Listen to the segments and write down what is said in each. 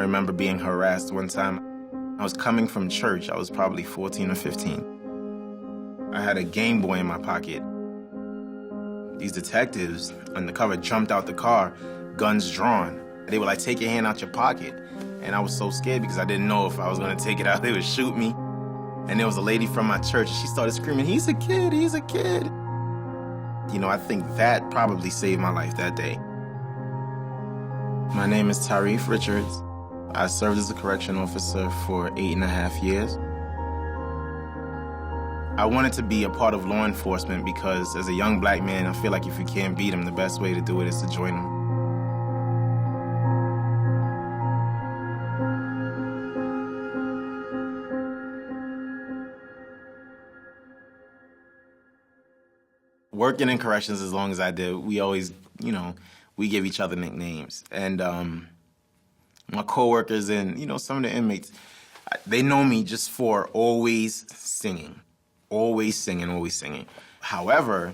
remember being harassed one time. I was coming from church. I was probably 14 or 15. I had a Game Boy in my pocket. These detectives undercover jumped out the car, guns drawn. They were like, take your hand out your pocket. And I was so scared because I didn't know if I was gonna take it out, they would shoot me. And there was a lady from my church, and she started screaming, he's a kid, he's a kid. You know, I think that probably saved my life that day. My name is Tareaphe Richards. I served as a correction officer for 8.5 years. I wanted to be a part of law enforcement because as a young black man, I feel like if you can't beat them, the best way to do it is to join them. Working in corrections as long as I did, we always, we give each other nicknames. And my coworkers and, some of the inmates, they know me just for always singing. Always singing, always singing. However,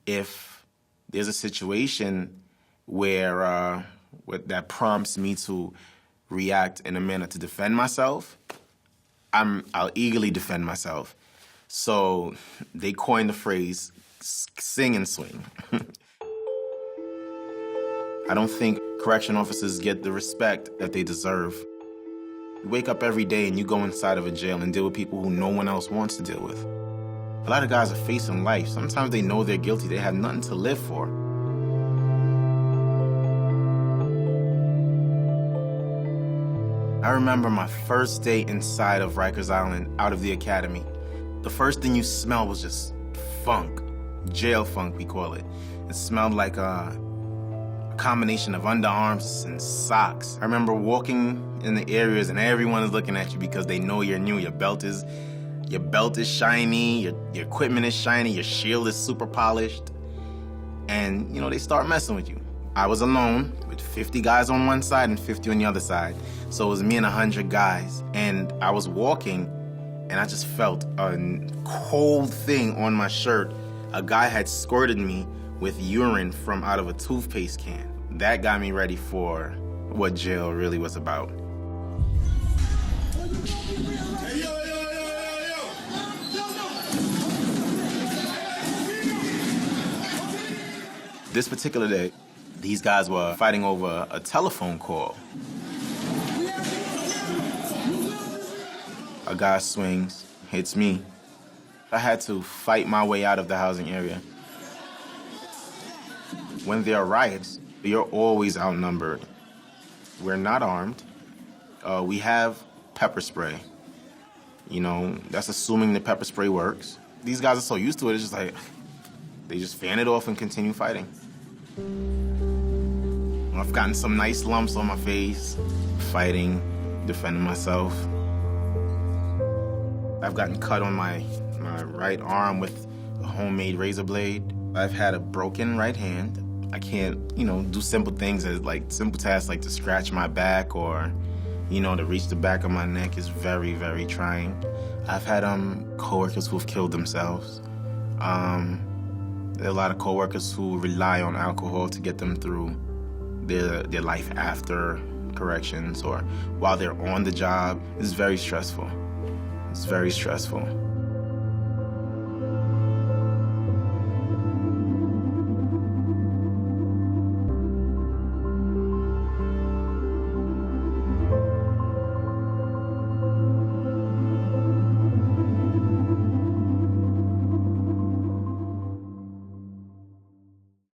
if there's a situation where that prompts me to react in a manner to defend myself, I'll eagerly defend myself. So they coined the phrase, sing and swing. I don't think correction officers get the respect that they deserve. You wake up every day and you go inside of a jail and deal with people who no one else wants to deal with. A lot of guys are facing life. Sometimes they know they're guilty. They have nothing to live for. I remember my first day inside of Rikers Island, out of the academy. The first thing you smell was just funk. Jail funk, we call it. It smelled like a combination of underarms and socks. I remember walking in the areas and everyone is looking at you because they know you're new. Your belt is shiny, your equipment is shiny, your shield is super polished. And, they start messing with you. I was alone with 50 guys on one side and 50 on the other side. So it was me and 100 guys. And I was walking and I just felt a cold thing on my shirt. A guy had squirted me with urine from out of a toothpaste can. That got me ready for what jail really was about. This particular day, these guys were fighting over a telephone call. A guy swings, hits me. I had to fight my way out of the housing area. When there are riots, you're always outnumbered. We're not armed. We have pepper spray. That's assuming the pepper spray works. These guys are so used to it, it's just like, they just fan it off and continue fighting. I've gotten some nice lumps on my face, fighting, defending myself. I've gotten cut on my right arm with a homemade razor blade. I've had a broken right hand. I can't, do simple things simple tasks like to scratch my back or, to reach the back of my neck is very, very trying. I've had coworkers who've killed themselves. There are a lot of coworkers who rely on alcohol to get them through their life after corrections or while they're on the job. It's very stressful. It's very stressful.